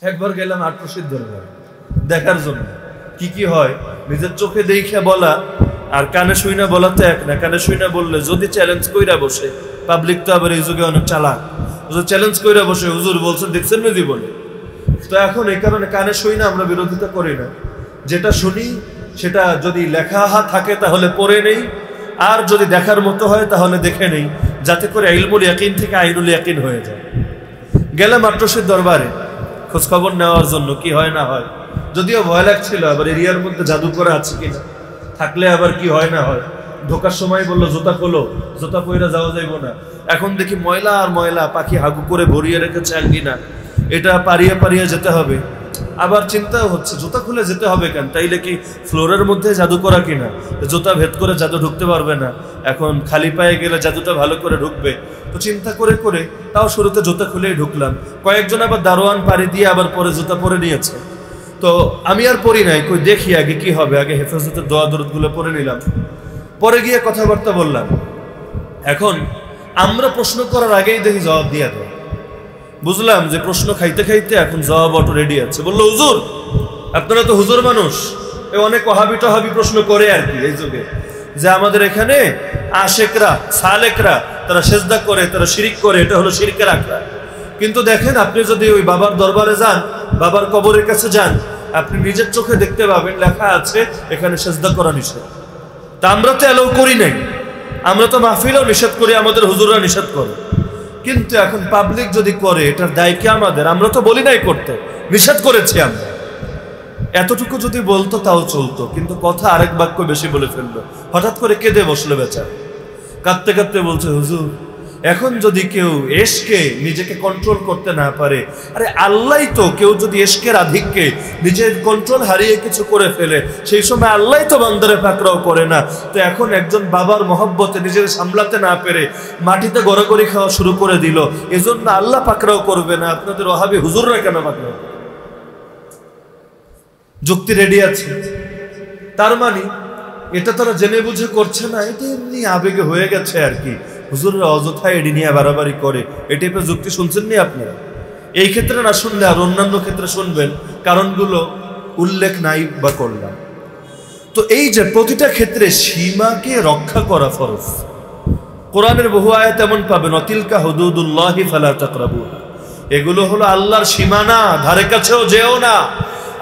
একবার গেলাম আটরশির দরবারে দেখার জন্য কি কি হয়, নিজের চোখে দেখে বলা আর কানে শুই না বলা তো এক না। কানে শুই না বললে যদি চ্যালেঞ্জ কইরা বসে, পাবলিক তো আবার এই যুগে অনেক চালাক, চ্যালেঞ্জ কইরা বসে হুজুর বলছেন দেখছেন না জীবনে। তো এখন এই কারণে কানে শুই না, আমরা বিরোধিতা করি না, যেটা শুনি সেটা যদি লেখা থাকে তাহলে পড়ে নেই, আর যদি দেখার মতো হয় তাহলে দেখে নেই, যাতে করে ইলমুল ইয়াকিন থেকে আইনুল ইয়াকিন হয়ে যায়। গেলাম আটরশির দরবারে খোঁজ খবর নেওয়ার জন্য কি হয় না হয়, যদিও ভয় লাগছিল আবার এরিয়ার মধ্যে জাদু করা আছে কিনা, থাকলে আবার কি হয় না হয়। ঢোকার সময় বললো জুতা খোলো, জুতা পইরা যাওয়া যাইব না। এখন দেখি ময়লা আর ময়লা, পাখি হাগু করে ভরিয়ে রেখেছে আঙ্গিনা, এটা পারিয়ে পারিয়ে যেতে হবে। আবার চিন্তাও হচ্ছে জুতা খুলে যেতে হবে কেন, তাইলে কি ফ্লোরের মধ্যে জাদু করা কিনা, জুতা ভেদ করে জাদু ঢুকতে পারবে না, এখন খালি পায়ে গেলে জাদুটা ভালো করে ঢুকবে। তো চিন্তা করে করে তাও শুরুতে জুতা খুলেই ঢুকলাম। কয়েকজন আবার দারোয়ান পাড়ি দিয়ে আবার পরে জুতা পরে নিয়েছে। তো আমি আর পড়ি নাই, কই দেখি আগে কি হবে, আগে হেফাজতের দোয়া দরুদগুলো পড়ে নিলাম, পরে গিয়ে কথাবার্তা বললাম। এখন আমরা প্রশ্ন করার আগেই দেখি জবাব দিয়ে দেয়। বুঝলাম যে প্রশ্ন খাইতে খাইতে এখন জবাব অটো রেডি আছে। বললো হুজুর আপনারা তো হুজুর মানুষ, অনেক ওয়াহাবি টহাবি প্রশ্ন করে আর কি এই যুগে, যে আমাদের এখানে আশেকরা সালেকরা তারা সেজদা করে, তারা শিরিক করে, এটা হলো শিরকের আখড়া। কিন্তু দেখেন আপনি যদি ওই বাবার দরবারে যান, বাবার কবরের কাছে যান, আপনি নিজের চোখে দেখতে পাবেন লেখা আছে এখানে সেজদা করা নিষেধ। তা আমরা তো অ্যালাউ করি নাই, আমরা তো মাহফিলেও নিষেধ করি, আমাদের হুজুররা নিষেধ করে। কিন্তু এখন পাবলিক যদি করে এটার দায় কি আমাদের? আমরা তো বলি নাই করতে, নিষেধ করেছি আমরা। এতটুকু যদি বলতো তাও চলতো, কিন্তু কথা আরেক বাক্য বেশি বলে ফেললো। হঠাৎ করে কেঁদে বসলো বেচারা, কাঁদতে কাঁদতে বলছে হুজুর এখন যদি কেউ এশকে নিজেকে কন্ট্রোল করতে না পারে, আরে আল্লাহ তো, কেউ যদি এশকের আধিক্যে নিজের কন্ট্রোল হারিয়ে কিছু করে ফেলে, সেই সময় আল্লাহ তো বান্দারে পাকড়াও করে না। তো এখন একজন বাবার মহব্বতে নিজের সামলাতে না পেরে মাটিতে গড়াগড়ি খাওয়া শুরু করে দিল, এজন্য আল্লাহ পাকড়াও করবে না, আপনাদের ওয়াহাবি হুজুররা কেন পাকড়াও? যুক্তি রেডি আছে। তার মানে এটা তারা জেনে বুঝে করছে না, এটা এমনি আবেগে হয়ে গেছে আর কি, হুজুররা অযথায় এডি নিয়ে বাড়াবাড়ি করে। এই টাইপের যুক্তি শুনছেন নি আপনারা? এই ক্ষেত্রে না শুনলে আর অন্যান্য ক্ষেত্রে শুনবেন, কারণগুলো উল্লেখ নাই বা করলাম। তো এই যে প্রতিটা ক্ষেত্রে সীমাকে রক্ষা করা ফরজ। কোরআনের বহু আয়াত এমন পাবেন, অতিলকা হুদুদুল্লাহি ফালা তাকরাবুহা, এগুলো হলো আল্লাহর সীমানা, ধারে কাছেও যেও না।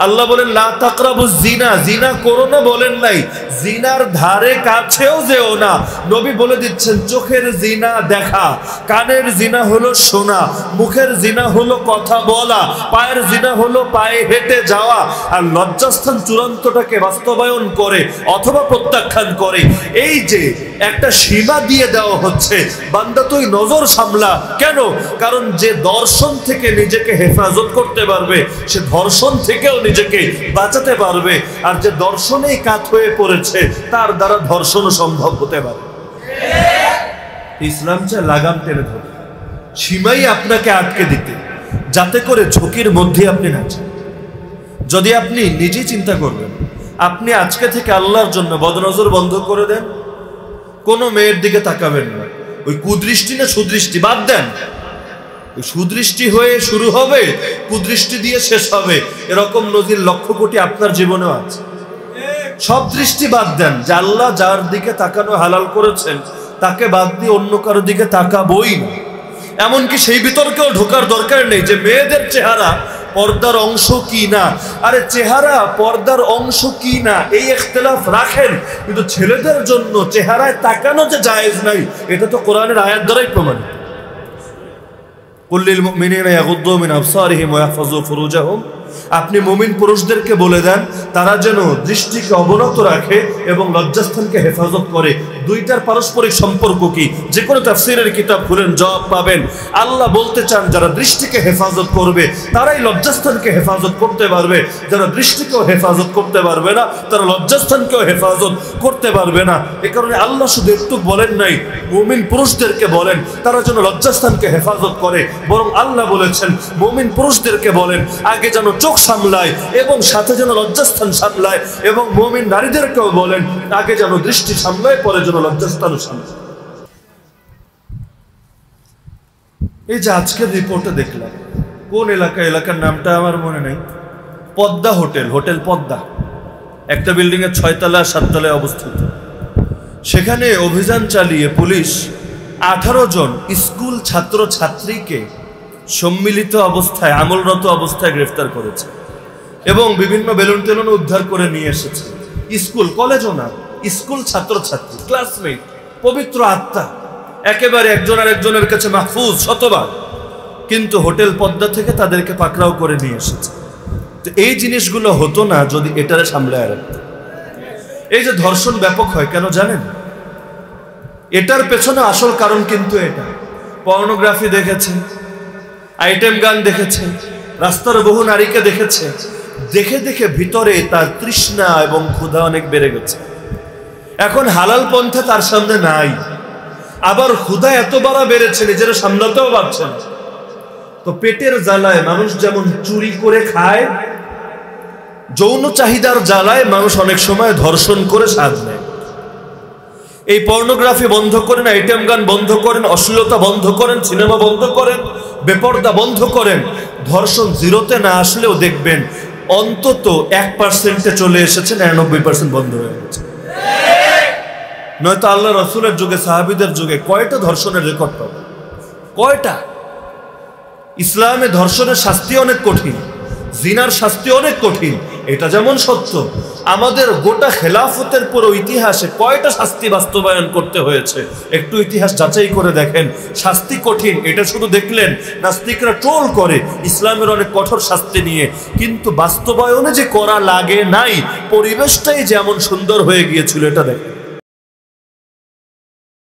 আল্লাহ বলেন লা তাকরাবুজ জিনা, জিনা করো না বলেন নাই, জিনার ধারে কাছেও যেও না। নবী বলে দিচ্ছেন চোখের জিনা দেখা, কানের জিনা হলো শোনা, মুখের জিনা হলো কথা বলা, পায়ের জিনা হলো পায়ে হেঁটে যাওয়া। আর লজ্জাস্থান চূড়ান্তটাকে বাস্তবায়ন করে অথবা প্রত্যাখ্যান করে। এই যে একটা সীমা দিয়ে দেওয়া হচ্ছে, বান্দা তুই নজর সামলা। কেন? কারণ যে দর্শন থেকে নিজেকে হেফাজত করতে পারবে, সে ধর্ষণ থেকেও নিজেকে বাঁচাতে পারবে। আর যে দর্শনেই কাত হয়ে পড়েছে, তার দ্বারা ধর্ষণও সম্ভব হতে পারে। ইসলাম চায় লাগাম টেনে ধরে, সীমাই আপনাকে আটকে দিতে, যাতে করে ঝুঁকির মধ্যে আপনি না যান। যদি আপনি নিজে চিন্তা করবেন, আপনি আজকে থেকে আল্লাহর জন্য বদনজর বন্ধ করে দেন, কোনো মেয়ের দিকে তাকাবেন না। ওই কুদৃষ্টি না সুদৃষ্টি বাদ দেন, সুদৃষ্টি হয়ে শুরু হবে, কুদৃষ্টি দিয়ে শেষ হবে, এরকম নজির লক্ষ কোটি আপনার জীবনেও আছে। সব দৃষ্টি বাদ দেন, যে আল্লাহ যার দিকে তাকানো হালাল করেছেন তাকে বাদ দিয়ে অন্য কারো দিকে তাকাবই না। এমনকি সেই বিতর্কেও ঢোকার দরকার নেই যে মেয়েদের চেহারা পর্দার অংশ কি না। আরে চেহারা পর্দার অংশ কি না এই ইখতিলাফ রাখেন, কিন্তু ছেলেদের জন্য চেহারায় তাকানো যে জায়েজ নাই, এটা তো কোরআনের আয়াত দ্বারাই প্রমাণিত। কুল্লিল মুমিনিনা ইয়াগুদ্দু মিন আবসারিহিম ওয়া ইয়াহফাযু ফুরুজাহুম, আপনি মুমিন পুরুষদেরকে বলে দেন তারা যেন দৃষ্টিকে অবনত রাখে এবং লজ্জাস্থানকে হেফাজত করে। দুইটার পারস্পরিক সম্পর্ক কি? যে কোনো তাফসীরের কিতাব খুলেন জবাব পাবেন। আল্লাহ বলতে চান যারা দৃষ্টিকে হেফাজত করবে তারাই লজ্জাস্থানকে হেফাজত করতে পারবে, যারা দৃষ্টিকেও হেফাজত করতে পারবে না তারা লজ্জাস্থানকেও হেফাজত করতে পারবে না। এ কারণে আল্লাহ শুধু একটু বলেন নাই মুমিন পুরুষদেরকে বলেন তারা যেন লজ্জাস্থানকে হেফাজত করে, বরং আল্লাহ বলেছেন মুমিন পুরুষদেরকে বলেন আগে যেন চোখ সামলায় এবং সাথে যেন লজ্জাস্থান সামলায়, এবং মুমিন নারীদেরকেও বলেন আগে যেন দৃষ্টি সামলায় পরে যেন লজ্জাস্থান সামলায়। এই যে আজকের রিপোর্টে দেখলাম কোন এলাকা, এলাকার নামটা আমার মনে নেই, পদ্মা হোটেল, হোটেল পদ্মা, একটা বিল্ডিং এর 6 তলা 7 তলায় অবস্থিত। সেখানে অভিযান চালিয়ে পুলিশ 18 জন স্কুল ছাত্র ছাত্রীকে সম্মিলিত অবস্থায়, আমলরত অবস্থায় গ্রেফতার করেছে এবং বিভিন্ন বেলুন টেলুন উদ্ধার করে নিয়ে এসেছে। স্কুল, কলেজও না, স্কুল ছাত্র ছাত্রী, ক্লাসমেট, পবিত্র আত্মা, একেবারে একজন আর একজনের কাছে মাহফুজ শতবার, কিন্তু হোটেল পদ্মা থেকে তাদেরকে পাকড়াও করে নিয়ে এসেছে। তো এই জিনিসগুলো হতো না যদি এটারে সামলায় রাখতো। এই যে ধর্ষণ ব্যাপক হয় কেন জানেন? এটার পেছনে আসল কারণ কিন্তু এটা, পর্নোগ্রাফি দেখেছে, আইটেম গান দেখেছে, রাস্তার বহু নারীকে দেখেছে, দেখে দেখে ভিতরে তার তৃষ্ণা এবং ক্ষুধা অনেক বেড়ে গেছে। এখন হালাল পন্থা তার সামনে নাই, আবার ক্ষুধা এত বড় বেড়েছে নিজেরা সামলাতেও পারছে না। তো পেটের জ্বালায় মানুষ যেমন চুরি করে খায়, যৌন চাহিদার জ্বালায় মানুষ অনেক সময় ধর্ষণ করে স্বাদ নেয়। এই পর্নোগ্রাফি বন্ধ করেন, আইটেম গান বন্ধ করেন, অশ্লীলতা বন্ধ করেন, সিনেমা বন্ধ করেন, বেপর্দা বন্ধ করেন, ধর্ষণ জিরোতে না আসলেও দেখবেন অন্তত 1% চলে এসেছে, 99% বন্ধ হয়ে গেছে। নয়তো আল্লাহ রসুলের যুগে, সাহাবীদের যুগে কয়টা ধর্ষণের রেকর্ড পাবে? কয়টা? ইসলামে ধর্ষণের শাস্তি অনেক কঠিন, জিনার শাস্তি অনেক কঠিন, এটা যেমন সত্য। আমাদের গোটা খেলাফতের পুরো ইতিহাসে কয়টা শাস্তি বাস্তবায়ন করতে হয়েছে একটু ইতিহাস যাচাই করে দেখেন। শাস্তি কঠিন এটা শুধু দেখলেন, নাস্তিকরা ট্রোল করে ইসলামের অনেক কঠোর শাস্তি নিয়ে, কিন্তু বাস্তবায়নে যে করা লাগে নাই, পরিবেশটাই যেমন সুন্দর হয়ে গিয়েছিল এটা দেখেন।